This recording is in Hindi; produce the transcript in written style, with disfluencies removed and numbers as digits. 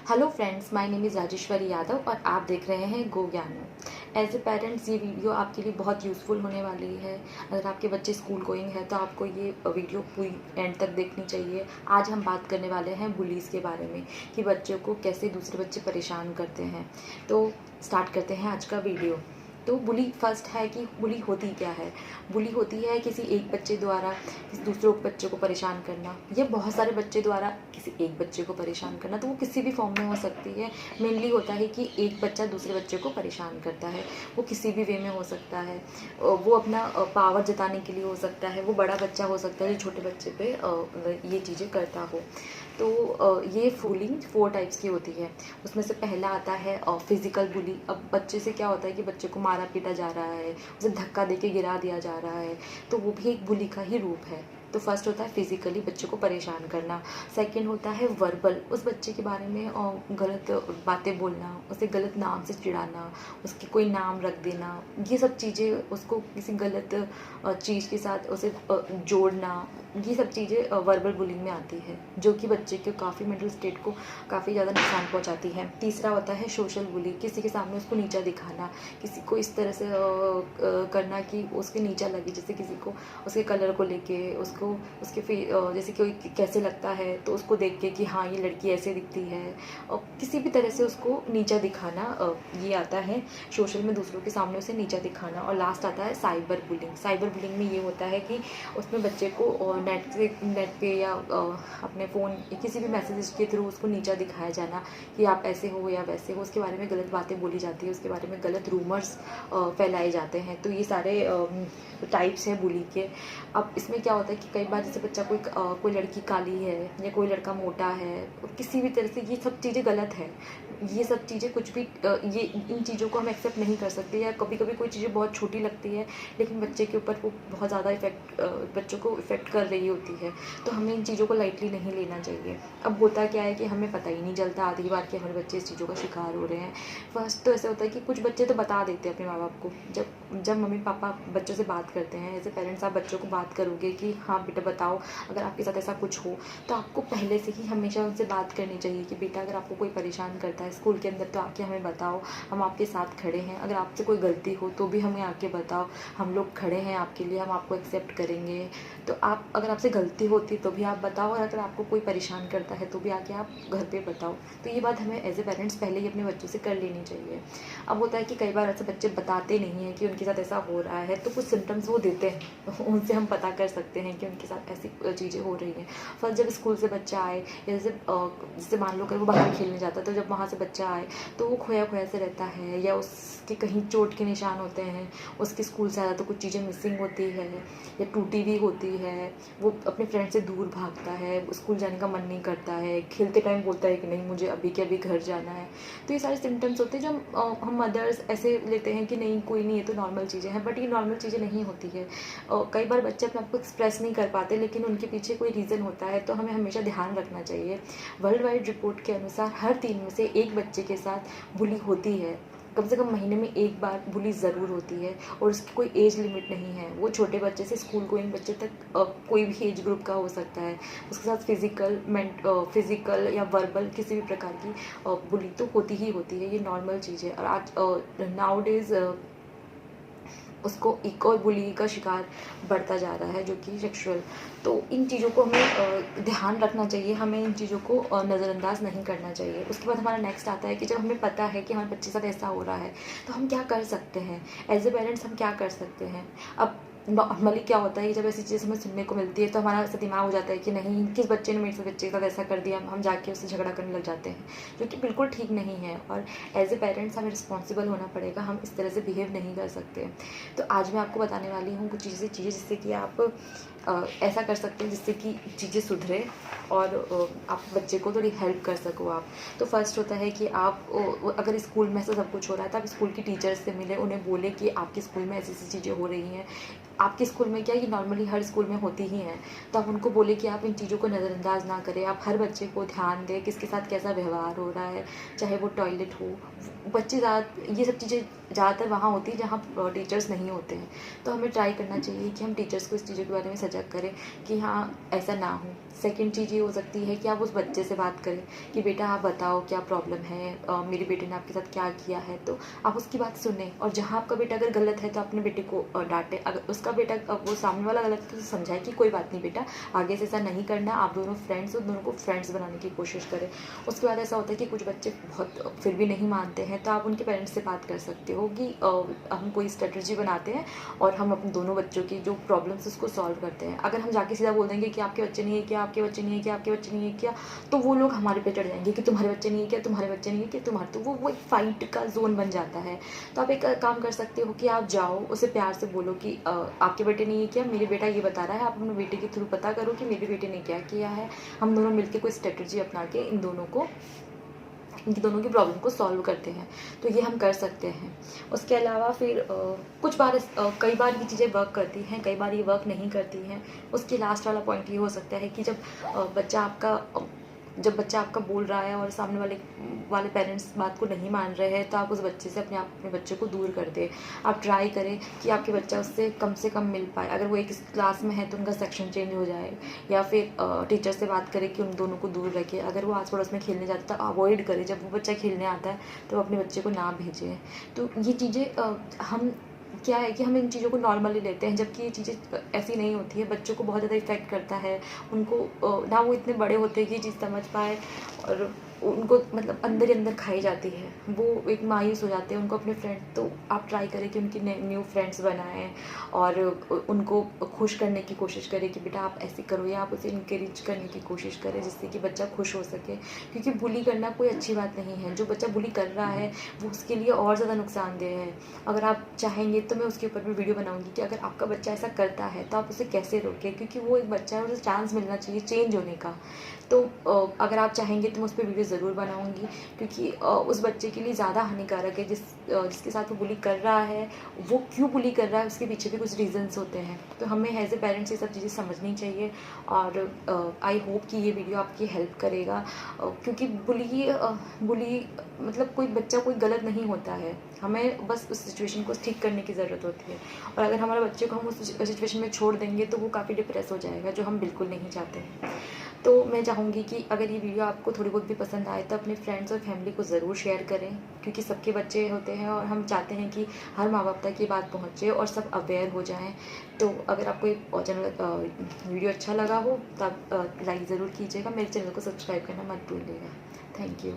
Hello friends, my name is Rajeshwari Yadav और आप देख रहे हैं गो ज्ञान में। एज ए पेरेंट्स ये वीडियो आपके लिए बहुत यूज़फुल होने वाली है। अगर आपके बच्चे स्कूल गोइंग है तो आपको ये वीडियो पूरी एंड तक देखनी चाहिए। आज हम बात करने वाले हैं बुलीज़ के बारे में कि बच्चों को कैसे दूसरे बच्चे परेशान करते हैं। तो स्टार्ट करते हैं आज का वीडियो। तो बुली फर्स्ट है कि बुली होती क्या है। बुली होती है किसी एक बच्चे द्वारा किसी दूसरे बच्चे को परेशान करना, या बहुत सारे बच्चे द्वारा किसी एक बच्चे को परेशान करना। तो वो किसी भी फॉर्म में हो सकती है। मेनली होता है कि एक बच्चा दूसरे बच्चे को परेशान करता है। वो किसी भी वे में हो सकता है। वो अपना पावर जताने के लिए हो सकता है। वो बड़ा बच्चा हो सकता है जो छोटे बच्चे पे ये चीज़ें करता हो। तो ये बुलिंग 4 टाइप्स की होती है। उसमें से पहला आता है फिज़िकल बुली। अब बच्चे से क्या होता है कि बच्चे को मारा पीटा जा रहा है, उसे धक्का देके गिरा दिया जा रहा है, तो वो भी एक बुली का ही रूप है। तो फर्स्ट होता है फिज़िकली बच्चे को परेशान करना। सेकंड होता है वर्बल, उस बच्चे के बारे में गलत बातें बोलना, उसे गलत नाम से चिढ़ाना, उसके कोई नाम रख देना, ये सब चीज़ें उसको किसी गलत चीज़ के साथ उसे जोड़ना, ये सब चीज़ें वर्बल बुलिंग में आती है, जो कि बच्चे के काफ़ी मेंटल स्टेट को काफ़ी ज़्यादा नुकसान पहुंचाती है। तीसरा होता है सोशल बुली, किसी के सामने उसको नीचा दिखाना, किसी को इस तरह से करना कि उसके नीचा लगे। जैसे किसी को उसके कलर को लेके, उसको उसके जैसे कोई कैसे लगता है तो उसको देख के कि हाँ ये लड़की ऐसे दिखती है, और किसी भी तरह से उसको नीचा दिखाना, ये आता है सोशल में दूसरों के सामने उसे नीचा दिखाना। और लास्ट आता है साइबर बुलिंग। साइबर बुलिंग में ये होता है कि उसमें बच्चे को नेट पे या अपने फ़ोन किसी भी मैसेजेस के थ्रू उसको नीचा दिखाया जाना कि आप ऐसे हो या वैसे हो, उसके बारे में गलत बातें बोली जाती है, उसके बारे में गलत रूमर्स फैलाए जाते हैं। तो ये सारे टाइप्स हैं बुली के। अब इसमें क्या होता है कि कई बार जैसे बच्चा कोई लड़की काली है या कोई लड़का मोटा है, किसी भी तरह से ये सब चीज़ें गलत है। ये सब चीज़ें कुछ भी ये इन चीज़ों को हम एक्सेप्ट नहीं कर सकते। या कभी कभी कोई चीज़ें बहुत छोटी लगती है लेकिन बच्चे के ऊपर वो बहुत ज़्यादा बच्चों को इफ़ेक्ट कर रही होती है, तो हमें इन चीज़ों को लाइटली नहीं लेना चाहिए। अब होता क्या है कि हमें पता ही नहीं चलता आधी बार कि हमारे बच्चे इस चीज़ों का शिकार हो रहे हैं। फर्स्ट तो ऐसा होता है कि कुछ बच्चे तो बता देते हैं अपने माँ बाप को। जब मम्मी पापा बच्चों से बात करते हैं, एज ए पेरेंट्स आप बच्चों को बात करोगे कि हाँ बेटा बताओ, अगर आपके साथ ऐसा कुछ हो तो आपको पहले से ही हमेशा उनसे बात करनी चाहिए कि बेटा अगर आपको कोई परेशान करता है स्कूल के अंदर तो आके हमें बताओ, हम आपके साथ खड़े हैं। अगर आपसे कोई गलती हो तो भी हमें आके बताओ, हम लोग खड़े हैं आपके लिए, हम आपको एक्सेप्ट करेंगे। तो आप अगर आपसे गलती होती तो भी आप बताओ, और अगर आपको कोई परेशान करता है तो भी आके आप घर पे बताओ। तो ये बात हमें एज ए पेरेंट्स पहले ही अपने बच्चों से कर लेनी चाहिए। अब होता है कि कई बार ऐसे बच्चे बताते नहीं हैं कि उनके साथ ऐसा हो रहा है, तो कुछ सिम्टम्स वो देते हैं, उनसे हम पता कर सकते हैं कि उनके साथ ऐसी चीज़ें हो रही हैं। फर्स्ट जब स्कूल से बच्चा आए, जैसे मान लो कि वो बाहर खेलने जाता है, तो जब वहाँ से बच्चा आए तो वो खोया खोया से रहता है, या उसके कहीं चोट के निशान होते हैं, उसके स्कूल से आया तो कुछ चीज़ें मिसिंग होती है या टूटी हुई होती है, वो अपने फ्रेंड से दूर भागता है, स्कूल जाने का मन नहीं करता है, खेलते टाइम बोलता है कि नहीं मुझे अभी के अभी घर जाना है। तो ये सारे सिम्टम्स होते हैं जो हम मदर्स ऐसे लेते हैं कि नहीं कोई नहीं, ये तो नॉर्मल चीज़ें हैं, बट ये नॉर्मल चीज़ें नहीं होती है। कई बार बच्चे अपने आप को एक्सप्रेस नहीं कर पाते लेकिन उनके पीछे कोई रीज़न होता है, तो हमें हमेशा ध्यान रखना चाहिए। वर्ल्ड वाइड रिपोर्ट के अनुसार हर 3 में से 1 बच्चे के साथ बुली होती है। कम से कम महीने में 1 बार बुली ज़रूर होती है, और उसकी कोई एज लिमिट नहीं है। वो छोटे बच्चे से स्कूल गोइंग बच्चे तक कोई भी एज ग्रुप का हो सकता है। उसके साथ फिज़िकल या वर्बल किसी भी प्रकार की बुली तो होती ही होती है। ये नॉर्मल चीज़ है। और आज नाउ डेज़ उसको एक और बुली का शिकार बढ़ता जा रहा है, जो कि सेक्सुअल। तो इन चीज़ों को हमें ध्यान रखना चाहिए, हमें इन चीज़ों को नज़रअंदाज नहीं करना चाहिए। उसके बाद हमारा नेक्स्ट आता है कि जब हमें पता है कि हमारे बच्चे के साथ ऐसा हो रहा है तो हम क्या कर सकते हैं। एज ए पेरेंट्स हम क्या कर सकते हैं। अब नॉर्मली क्या होता है कि जब ऐसी चीज़ हमें सुनने को मिलती है तो हमारा ऐसा दिमाग हो जाता है कि नहीं किस बच्चे ने मेरे बच्चे के साथ ऐसा कर दिया, हम जाके उससे झगड़ा करने लग जाते हैं, जो कि बिल्कुल ठीक नहीं है। और एज ए पेरेंट्स हमें रिस्पॉन्सिबल होना पड़ेगा, हम इस तरह से बिहेव नहीं कर सकते। तो आज मैं आपको बताने वाली हूँ कुछ चीज़ें जिससे कि आप ऐसा कर सकते हैं जिससे कि चीज़ें सुधरे और आप बच्चे को थोड़ी हेल्प कर सको आप। तो फर्स्ट होता है कि आप अगर स्कूल में ऐसा सब कुछ हो रहा है तो आप स्कूल की टीचर्स से मिले, उन्हें बोले कि आपके स्कूल में ऐसी ऐसी चीज़ें हो रही हैं। आपके स्कूल में क्या है कि नॉर्मली हर स्कूल में होती ही हैं, तो आप उनको बोले कि आप इन चीज़ों को नज़रअंदाज ना करें, आप हर बच्चे को ध्यान दें किसके साथ कैसा व्यवहार हो रहा है, चाहे वो टॉयलेट हो। बच्चे ये सब चीज़ें ज़्यादातर वहाँ होती है जहाँ टीचर्स नहीं होते हैं, तो हमें ट्राई करना चाहिए कि हम टीचर्स को इस चीज़ों के बारे में झिझक करें कि हाँ ऐसा ना हो। सेकंड चीज़ ये हो सकती है कि आप उस बच्चे से बात करें कि बेटा आप बताओ क्या प्रॉब्लम है, मेरे बेटे ने आपके साथ क्या किया है, तो आप उसकी बात सुनें। और जहाँ आपका बेटा अगर गलत है तो अपने बेटे को डांटें। अगर उसका बेटा वो सामने वाला गलत है तो समझाए कि कोई बात नहीं बेटा, आगे से ऐसा नहीं करना, आप दोनों फ्रेंड्स हो, दोनों को फ्रेंड्स बनाने की कोशिश करें। उसके बाद ऐसा होता है कि कुछ बच्चे बहुत फिर भी नहीं मानते हैं, तो आप उनके पेरेंट्स से बात कर सकते हो कि हम कोई स्ट्रेटजी बनाते हैं और हम अपने दोनों बच्चों की जो प्रॉब्लम्स उसको सॉल्व करते हैं। अगर हम जाके सीधा बोल देंगे कि आपके बच्चे ने ये किया, आपके बच्चे ने ये किया, आपके बच्चे ने ये किया, तो वो लोग हमारे पे चढ़ जाएंगे कि तुम्हारे बच्चे ने ये किया, तुम्हारे बच्चे ने ये किया, तुम्हारे, तो वो एक फाइट का जोन बन जाता है। तो आप एक काम कर सकते हो कि आप जाओ उसे प्यार से बोलो कि आपके बेटे ने ये किया, मेरे बेटा ये बता रहा है, आप अपने बेटे के थ्रू पता करो कि मेरे बेटे ने क्या किया है, हम दोनों मिलकर कोई स्ट्रेटजी अपना के इनकी दोनों की प्रॉब्लम को सॉल्व करते हैं। तो ये हम कर सकते हैं। उसके अलावा फिर कुछ बार कई बार ये चीज़ें वर्क करती हैं, कई बार ये वर्क नहीं करती हैं। उसके लास्ट वाला पॉइंट ये हो सकता है कि जब बच्चा आपका बोल रहा है और सामने वाले पेरेंट्स बात को नहीं मान रहे हैं, तो आप उस बच्चे से अपने बच्चे को दूर कर दें। आप ट्राई करें कि आपके बच्चा उससे कम से कम मिल पाए। अगर वो एक क्लास में है तो उनका सेक्शन चेंज हो जाए, या फिर टीचर से बात करें कि उन दोनों को दूर रखें। अगर वो आस पड़ोस में खेलने जाता है तो अवॉइड करें। जब वो बच्चा खेलने आता है तो अपने बच्चे को ना भेजें। तो ये चीज़ें हम क्या है कि हम इन चीज़ों को नॉर्मली लेते हैं, जबकि ये चीज़ें ऐसी नहीं होती है। बच्चों को बहुत ज़्यादा इफ़ेक्ट करता है। उनको ना वो इतने बड़े होते हैं कि ये चीज़ समझ पाए, और उनको मतलब अंदर ही अंदर खाई जाती है। वो एक मायूस हो जाते हैं, उनको अपने फ्रेंड, तो आप ट्राई करें कि उनकी न्यू फ्रेंड्स बनाएं और उनको खुश करने की कोशिश करें कि बेटा आप ऐसे करो, या आप उसे इनकरेज करने की कोशिश करें जिससे कि बच्चा खुश हो सके। क्योंकि बुली करना कोई अच्छी बात नहीं है। जो बच्चा बुली कर रहा है वो उसके लिए और ज़्यादा नुकसानदेह है। अगर आप चाहेंगे तो मैं उसके ऊपर भी वीडियो बनाऊंगी कि अगर आपका बच्चा ऐसा करता है तो आप उसे कैसे रोकें, क्योंकि वो एक बच्चा है, उसे चांस मिलना चाहिए चेंज होने का। तो अगर आप चाहेंगे तो मैं उस पर वीडियो ज़रूर बनाऊंगी, क्योंकि उस बच्चे के लिए ज़्यादा हानिकारक है जिसके साथ वो बुली कर रहा है। वो क्यों बुली कर रहा है उसके पीछे भी कुछ रीजंस होते हैं। तो हमें एज ए पेरेंट्स ये सब चीज़ें समझनी चाहिए। और आई होप कि ये वीडियो आपकी हेल्प करेगा, क्योंकि बुली मतलब कोई बच्चा कोई गलत नहीं होता है। हमें बस उस सिचुएशन को ठीक करने की ज़रूरत होती है। और अगर हमारे बच्चे को हम उस सिचुएशन में छोड़ देंगे तो वो काफ़ी डिप्रेस हो जाएगा, जो हम बिल्कुल नहीं चाहते हैं। तो मैं चाहूँगी कि अगर ये वीडियो आपको थोड़ी बहुत भी पसंद आए तो अपने फ्रेंड्स और फैमिली को ज़रूर शेयर करें, क्योंकि सबके बच्चे होते हैं और हम चाहते हैं कि हर माँ बाप तक ये बात पहुँचे और सब अवेयर हो जाएं। तो अगर आपको ये वीडियो अच्छा लगा हो तो आप लाइक ज़रूर कीजिएगा। मेरे चैनल को सब्सक्राइब करना मत भूलिएगा। Thank you.